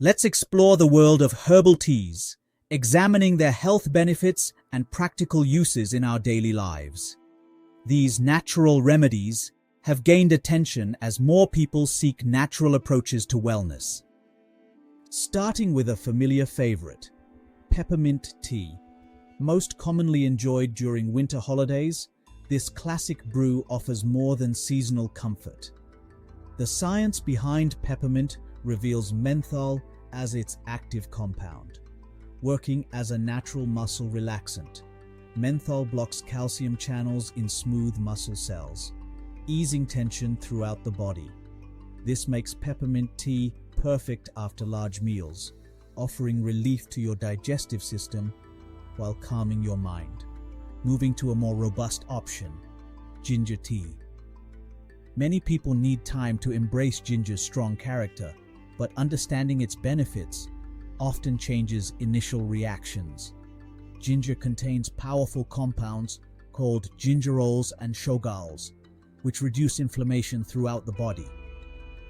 Let's explore the world of herbal teas, examining their health benefits and practical uses in our daily lives. These natural remedies have gained attention as more people seek natural approaches to wellness. Starting with a familiar favorite, peppermint tea. Most commonly enjoyed during winter holidays, this classic brew offers more than seasonal comfort. The science behind peppermint reveals menthol as its active compound. Working as a natural muscle relaxant, menthol blocks calcium channels in smooth muscle cells, easing tension throughout the body. This makes peppermint tea perfect after large meals, offering relief to your digestive system while calming your mind. Moving to a more robust option, ginger tea. Many people need time to embrace ginger's strong character, but understanding its benefits often changes initial reactions. Ginger contains powerful compounds called gingerols and shogaols, which reduce inflammation throughout the body.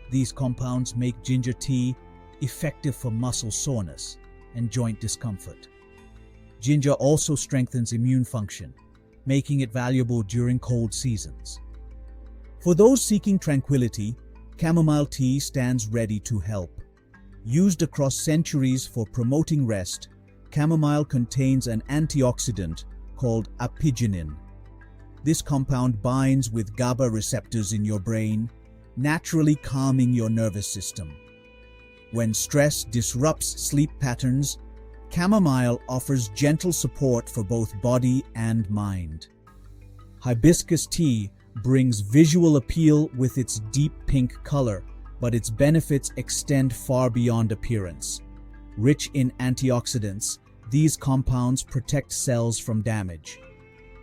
These compounds make ginger tea effective for muscle soreness and joint discomfort. Ginger also strengthens immune function, making it valuable during cold seasons. For those seeking tranquility, chamomile tea stands ready to help. Used across centuries for promoting rest, chamomile contains an antioxidant called apigenin. This compound binds with GABA receptors in your brain, naturally calming your nervous system. When stress disrupts sleep patterns, chamomile offers gentle support for both body and mind. Hibiscus tea brings visual appeal with its deep pink color, but its benefits extend far beyond appearance. Rich in antioxidants, these compounds protect cells from damage.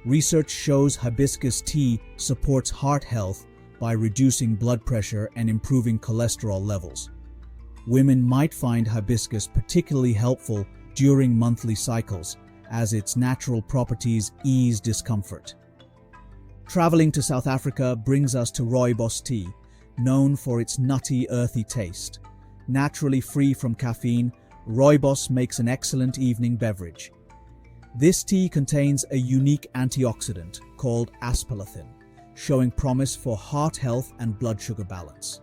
Research shows hibiscus tea supports heart health by reducing blood pressure and improving cholesterol levels. Women might find hibiscus particularly helpful during monthly cycles, as its natural properties ease discomfort. Traveling to South Africa brings us to rooibos tea, known for its nutty, earthy taste. Naturally free from caffeine, rooibos makes an excellent evening beverage. This tea contains a unique antioxidant called aspalathin, showing promise for heart health and blood sugar balance.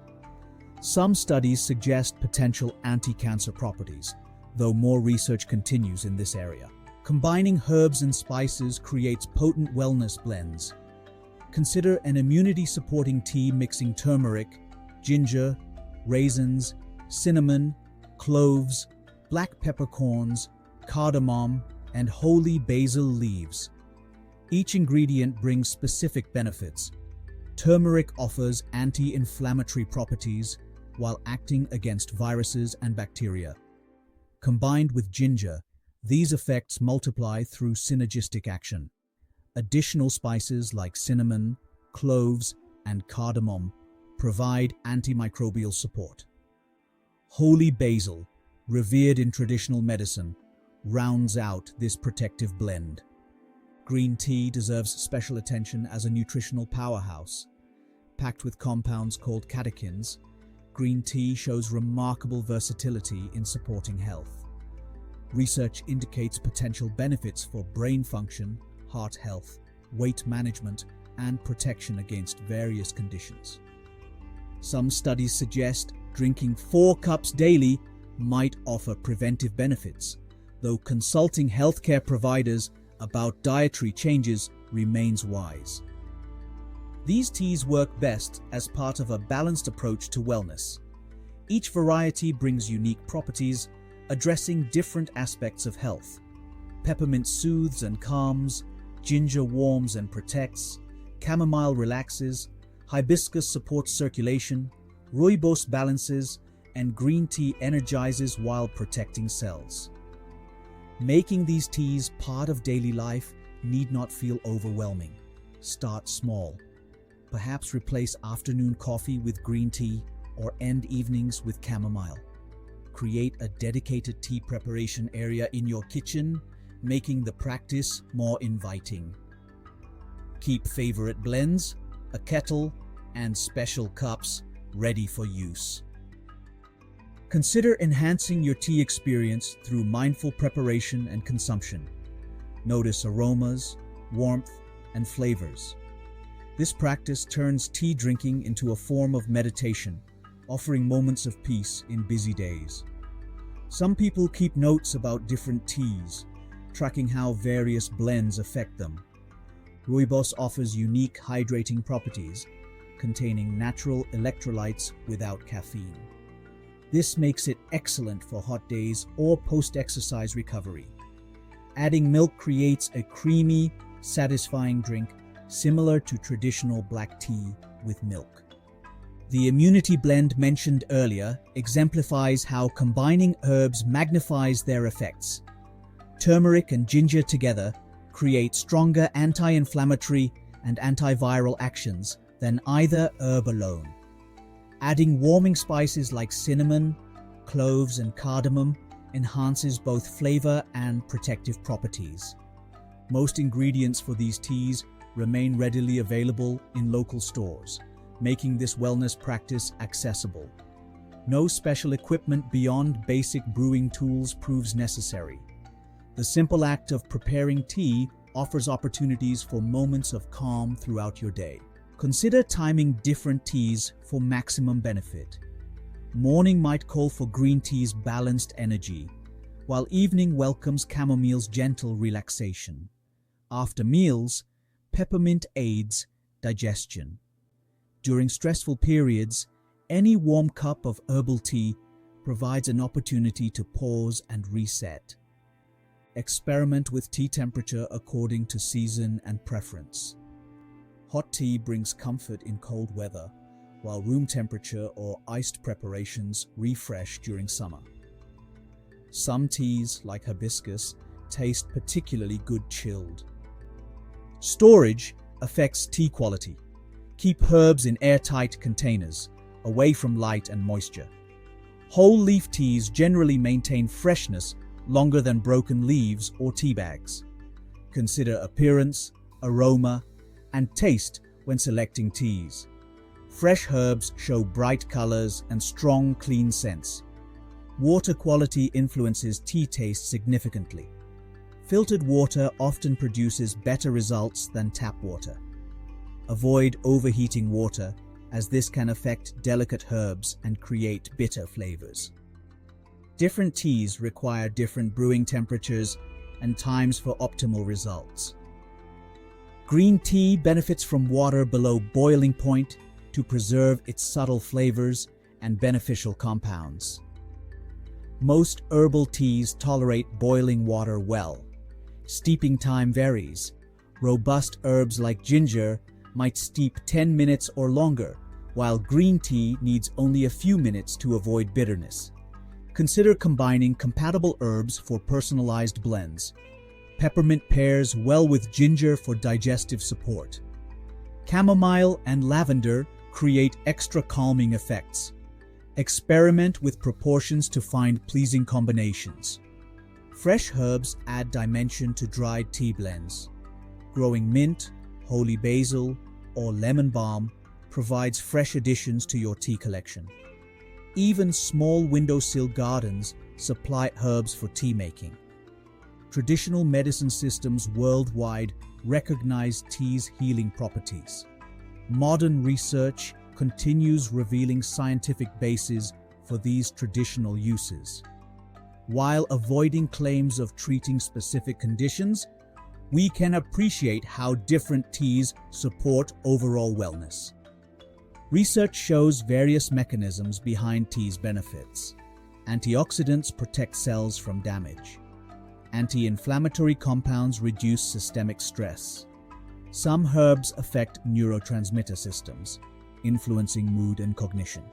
Some studies suggest potential anti-cancer properties, though more research continues in this area. Combining herbs and spices creates potent wellness blends. Consider an immunity-supporting tea mixing turmeric, ginger, raisins, cinnamon, cloves, black peppercorns, cardamom, and holy basil leaves. Each ingredient brings specific benefits. Turmeric offers anti-inflammatory properties while acting against viruses and bacteria. Combined with ginger, these effects multiply through synergistic action. Additional spices like cinnamon, cloves, and cardamom provide antimicrobial support. Holy basil, revered in traditional medicine, rounds out this protective blend. Green tea deserves special attention as a nutritional powerhouse. Packed with compounds called catechins, green tea shows remarkable versatility in supporting health. Research indicates potential benefits for brain function, heart health, weight management, and protection against various conditions. Some studies suggest drinking 4 cups daily might offer preventive benefits, though consulting healthcare providers about dietary changes remains wise. These teas work best as part of a balanced approach to wellness. Each variety brings unique properties, addressing different aspects of health. Peppermint soothes and calms, ginger warms and protects, chamomile relaxes, hibiscus supports circulation, rooibos balances, and green tea energizes while protecting cells. Making these teas part of daily life need not feel overwhelming. Start small. Perhaps replace afternoon coffee with green tea or end evenings with chamomile. Create a dedicated tea preparation area in your kitchen, making the practice more inviting. Keep favorite blends, a kettle, and special cups ready for use. Consider enhancing your tea experience through mindful preparation and consumption. Notice aromas, warmth, and flavors. This practice turns tea drinking into a form of meditation, offering moments of peace in busy days. Some people keep notes about different teas, tracking how various blends affect them. Rooibos offers unique hydrating properties, containing natural electrolytes without caffeine. This makes it excellent for hot days or post-exercise recovery. Adding milk creates a creamy, satisfying drink similar to traditional black tea with milk. The immunity blend mentioned earlier exemplifies how combining herbs magnifies their effects. Turmeric and ginger together create stronger anti-inflammatory and antiviral actions than either herb alone. Adding warming spices like cinnamon, cloves, and cardamom enhances both flavor and protective properties. Most ingredients for these teas remain readily available in local stores, making this wellness practice accessible. No special equipment beyond basic brewing tools proves necessary. The simple act of preparing tea offers opportunities for moments of calm throughout your day. Consider timing different teas for maximum benefit. Morning might call for green tea's balanced energy, while evening welcomes chamomile's gentle relaxation. After meals, peppermint aids digestion. During stressful periods, any warm cup of herbal tea provides an opportunity to pause and reset. Experiment with tea temperature according to season and preference. Hot tea brings comfort in cold weather, while room temperature or iced preparations refresh during summer. Some teas, like hibiscus, taste particularly good chilled. Storage affects tea quality. Keep herbs in airtight containers, away from light and moisture. Whole leaf teas generally maintain freshness longer than broken leaves or tea bags. Consider appearance, aroma, and taste when selecting teas. Fresh herbs show bright colors and strong, clean scents. Water quality influences tea taste significantly. Filtered water often produces better results than tap water. Avoid overheating water, as this can affect delicate herbs and create bitter flavors. Different teas require different brewing temperatures and times for optimal results. Green tea benefits from water below boiling point to preserve its subtle flavors and beneficial compounds. Most herbal teas tolerate boiling water well. Steeping time varies. Robust herbs like ginger might steep 10 minutes or longer, while green tea needs only a few minutes to avoid bitterness. Consider combining compatible herbs for personalized blends. Peppermint pairs well with ginger for digestive support. Chamomile and lavender create extra calming effects. Experiment with proportions to find pleasing combinations. Fresh herbs add dimension to dried tea blends. Growing mint, holy basil, or lemon balm provides fresh additions to your tea collection. Even small windowsill gardens supply herbs for tea making. Traditional medicine systems worldwide recognize tea's healing properties. Modern research continues revealing scientific bases for these traditional uses. While avoiding claims of treating specific conditions, we can appreciate how different teas support overall wellness. Research shows various mechanisms behind tea's benefits. Antioxidants protect cells from damage. Anti-inflammatory compounds reduce systemic stress. Some herbs affect neurotransmitter systems, influencing mood and cognition.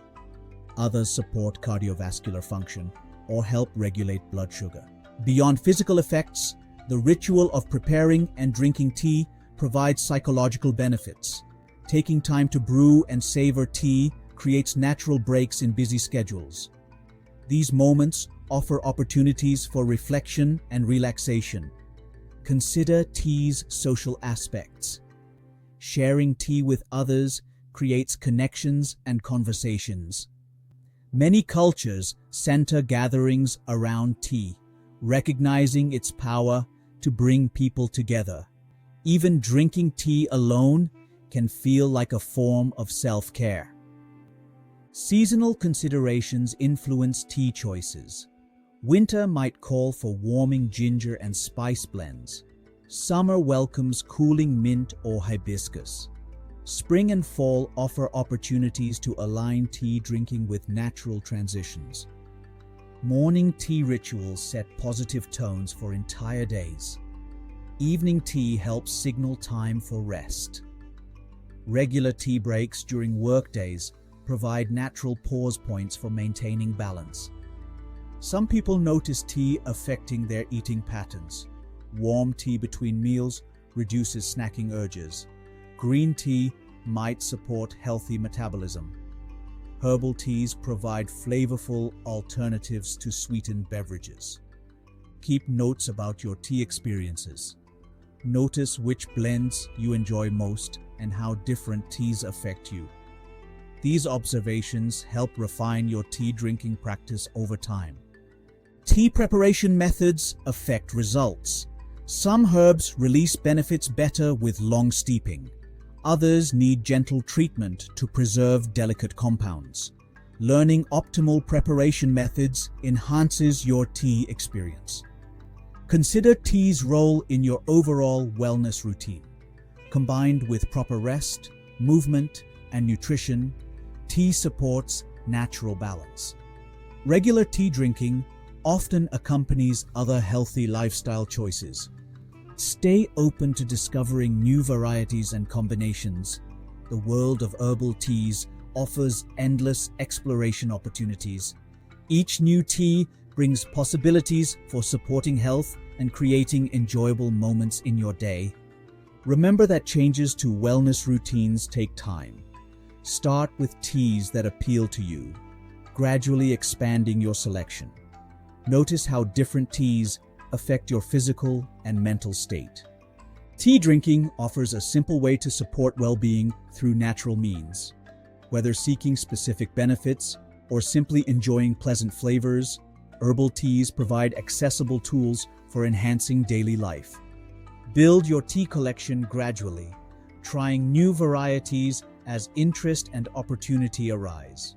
Others support cardiovascular function or help regulate blood sugar. Beyond physical effects, the ritual of preparing and drinking tea provides psychological benefits. Taking time to brew and savor tea creates natural breaks in busy schedules. These moments offer opportunities for reflection and relaxation. Consider tea's social aspects. Sharing tea with others creates connections and conversations. Many cultures center gatherings around tea, recognizing its power to bring people together. Even drinking tea alone can feel like a form of self-care. Seasonal considerations influence tea choices. Winter might call for warming ginger and spice blends. Summer welcomes cooling mint or hibiscus. Spring and fall offer opportunities to align tea drinking with natural transitions. Morning tea rituals set positive tones for entire days. Evening tea helps signal time for rest. Regular tea breaks during workdays provide natural pause points for maintaining balance. Some people notice tea affecting their eating patterns. Warm tea between meals reduces snacking urges. Green tea might support healthy metabolism. Herbal teas provide flavorful alternatives to sweetened beverages. Keep notes about your tea experiences. Notice which blends you enjoy most and how different teas affect you. These observations help refine your tea drinking practice over time. Tea preparation methods affect results. Some herbs release benefits better with long steeping. Others need gentle treatment to preserve delicate compounds. Learning optimal preparation methods enhances your tea experience. Consider tea's role in your overall wellness routine. Combined with proper rest, movement, and nutrition, tea supports natural balance. Regular tea drinking often accompanies other healthy lifestyle choices. Stay open to discovering new varieties and combinations. The world of herbal teas offers endless exploration opportunities. Each new tea brings possibilities for supporting health and creating enjoyable moments in your day. Remember that changes to wellness routines take time. Start with teas that appeal to you, gradually expanding your selection. Notice how different teas affect your physical and mental state. Tea drinking offers a simple way to support well-being through natural means. Whether seeking specific benefits or simply enjoying pleasant flavors, herbal teas provide accessible tools for enhancing daily life. Build your tea collection gradually, trying new varieties as interest and opportunity arise.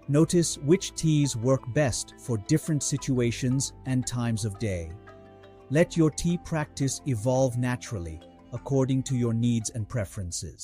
Notice which teas work best for different situations and times of day. Let your tea practice evolve naturally according to your needs and preferences.